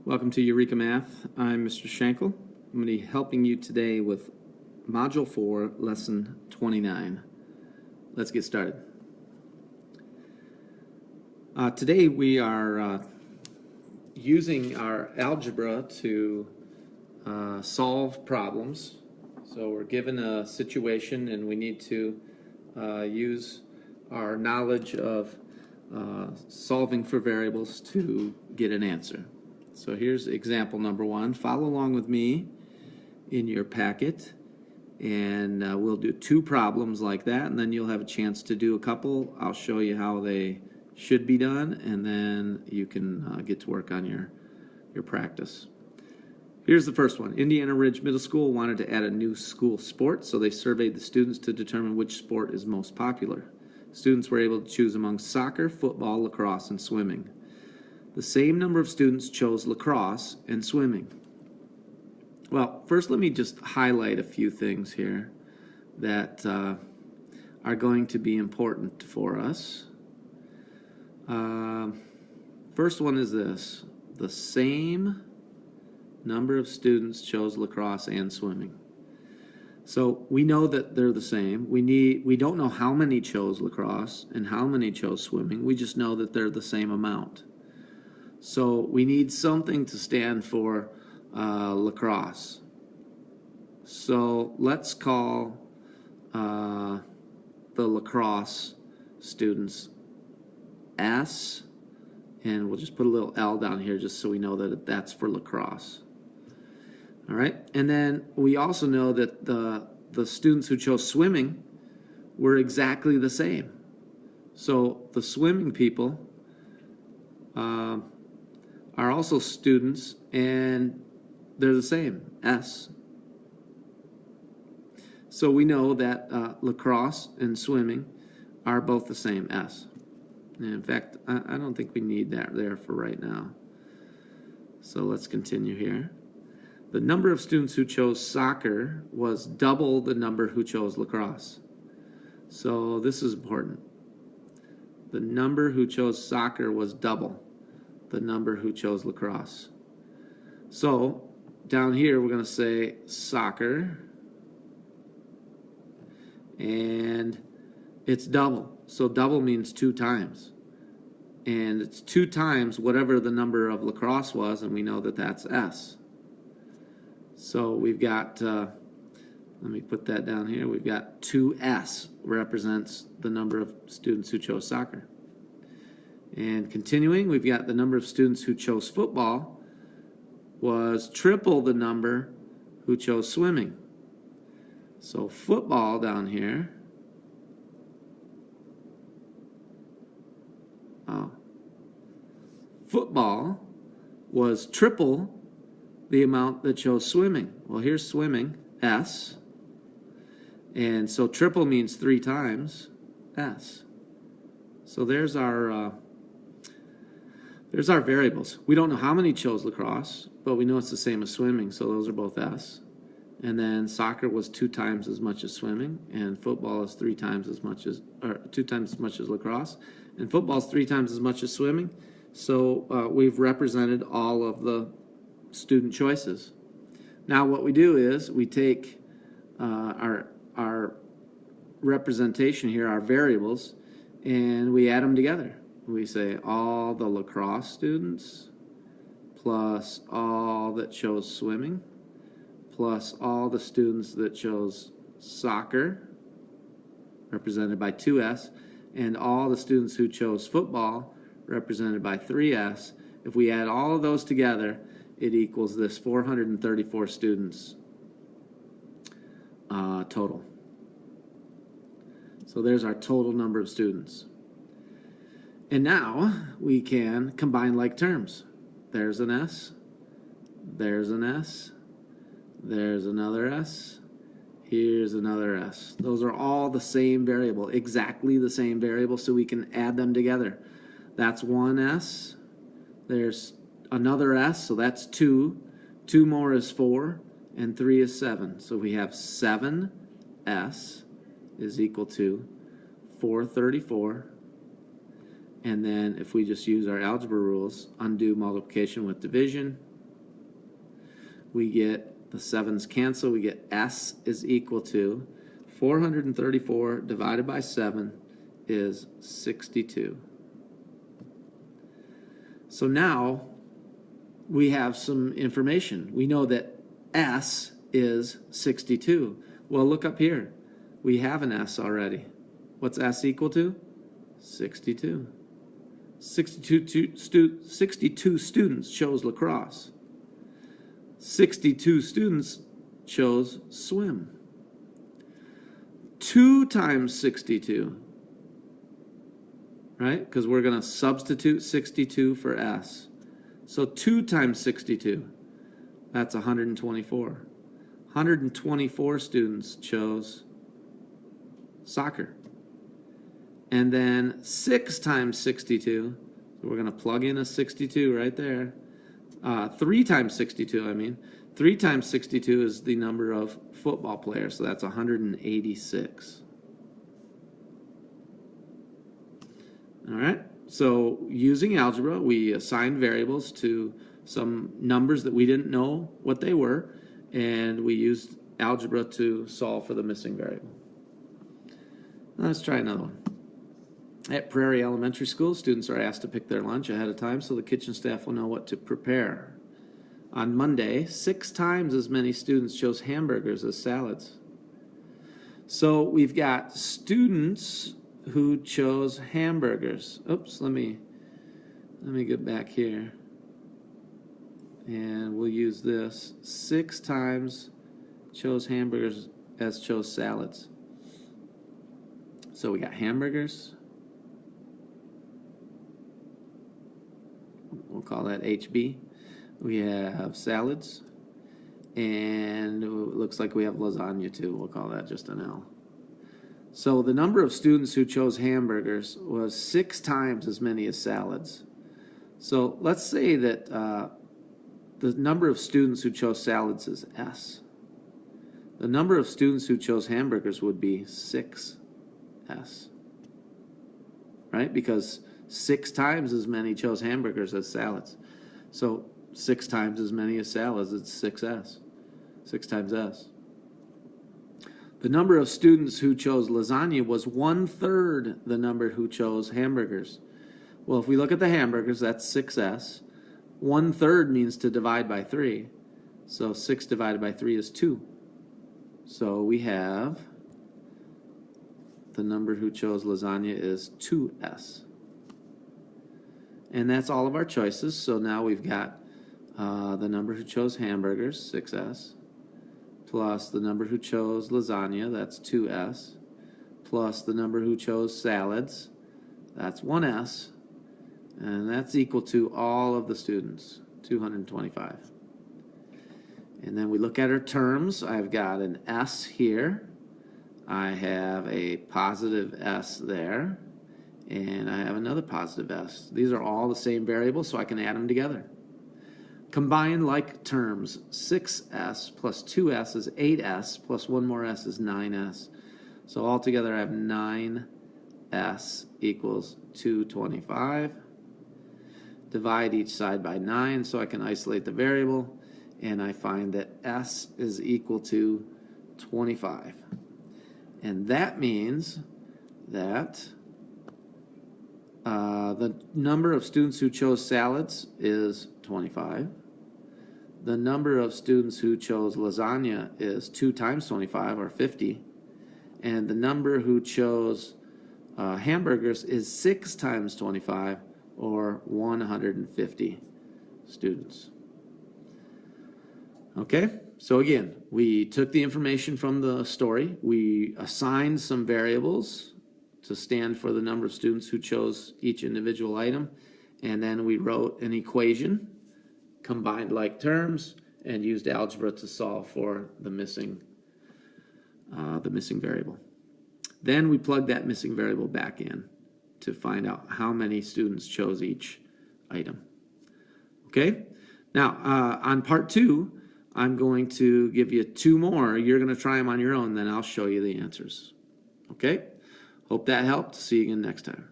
Welcome to Eureka Math. I'm Mr. Shankel. I'm going to be helping you today with Module 4, Lesson 29. Let's get started. Today we are using our algebra to solve problems. So we're given a situation and we need to use our knowledge of solving for variables to get an answer. So here's example number 1. Follow along with me in your packet, and we'll do 2 problems like that, and then you'll have a chance to do a couple. I'll show you how they should be done, and then you can get to work on your practice. Here's the first one. Indiana Ridge Middle School wanted to add a new school sport, so they surveyed the students to determine which sport is most popular. Students were able to choose among soccer, football, lacrosse, and swimming. The same number of students chose lacrosse and swimming. Well, first let me just highlight a few things here that are going to be important for us. First one is this. The same number of students chose lacrosse and swimming. So we know that they're the same. We don't know how many chose lacrosse and how many chose swimming. We just know that they're the same amount. So we need something to stand for lacrosse. So let's call the lacrosse students S, and we'll just put a little L down here just so we know that that's for lacrosse. All right, and then we also know that the students who chose swimming were exactly the same. So the swimming people are also students, and they're the same, S. So we know that lacrosse and swimming are both the same, S. And in fact, I don't think we need that there for right now. So let's continue here. The number of students who chose soccer was double the number who chose lacrosse. So this is important. The number who chose soccer was double the number who chose lacrosse. So down here we're going to say soccer, and it's double. So double means 2 times. And it's 2 times whatever the number of lacrosse was, and we know that that's S. So we've got, let me put that down here, we've got 2S represents the number of students who chose soccer. And continuing, we've got the number of students who chose football was triple the number who chose swimming. So football down here, football was triple the amount that chose swimming. Well, here's swimming, S. And so triple means 3 times, S. So there's our variables. We don't know how many chose lacrosse, but we know it's the same as swimming, so those are both S. And then soccer was 2 times as much as swimming, and football is 3 times as much as, or 2 times as much as lacrosse, and football is 3 times as much as swimming. So we've represented all of the student choices. Now what we do is we take our representation here, our variables, and we add them together. We say all the lacrosse students plus all that chose swimming plus all the students that chose soccer, represented by 2S, and all the students who chose football, represented by 3S. If we add all of those together, it equals this 434 students total. So there's our total number of students. And now we can combine like terms. There's an S, there's an S, there's another S, here's another S. Those are all the same variable, exactly the same variable, so we can add them together. That's 1 S, there's another S, so that's 2. 2 more is 4, and 3 is 7. So we have 7S is equal to 434. And then if we just use our algebra rules, undo multiplication with division, we get the 7's cancel. We get S is equal to 434 divided by 7 is 62. So now we have some information. We know that S is 62. Well, look up here. We have an S already. What's S equal to? 62. 62 students chose lacrosse. 62 students chose swim. 2 times 62, right? Because we're going to substitute 62 for S. So 2 times 62, that's 124. 124 students chose soccer. And then 6 times 62, so we're going to plug in a 62 right there. 3 times 62, I mean. 3 times 62 is the number of football players, so that's 186. All right, so using algebra, we assigned variables to some numbers that we didn't know what they were, and we used algebra to solve for the missing variable. Now let's try another one. At Prairie Elementary School, students are asked to pick their lunch ahead of time so the kitchen staff will know what to prepare. On Monday, 6 times as many students chose hamburgers as salads. So we've got students who chose hamburgers. Oops, let me get back here. And we'll use this. 6 times chose hamburgers as chose salads. So we got hamburgers. We'll call that HB. We have salads. And it looks like we have lasagna too. We'll call that just an L. So the number of students who chose hamburgers was 6 times as many as salads. So let's say that the number of students who chose salads is S. The number of students who chose hamburgers would be 6S. Right? Because 6 times as many chose hamburgers as salads. So 6 times as many as salads, it's 6S. 6 times S. The number of students who chose lasagna was 1/3 the number who chose hamburgers. Well, if we look at the hamburgers, that's 6S. 1/3 means to divide by 3. So 6 divided by 3 is 2. So we have the number who chose lasagna is 2S. And that's all of our choices. So now we've got the number who chose hamburgers, 6S, plus the number who chose lasagna, that's 2S, plus the number who chose salads, that's 1S, and that's equal to all of the students, 225. And then we look at our terms. I've got an S here. I have a positive S there. And I have another positive S. These are all the same variables, so I can add them together. Combine like terms. 6S plus 2S is 8S, plus 1 more S is 9S. So altogether I have 9S equals 225. Divide each side by 9 so I can isolate the variable, and I find that S is equal to 25. And that means that the number of students who chose salads is 25. The number of students who chose lasagna is 2 times 25, or 50. And the number who chose hamburgers is 6 times 25, or 150 students. Okay, so again, we took the information from the story. We assigned some variables to stand for the number of students who chose each individual item. And then we wrote an equation, combined like terms, and used algebra to solve for the missing variable. Then we plugged that missing variable back in to find out how many students chose each item. Okay? Now, on part 2, I'm going to give you 2 more. You're going to try them on your own, then I'll show you the answers. Okay? Hope that helped. See you again next time.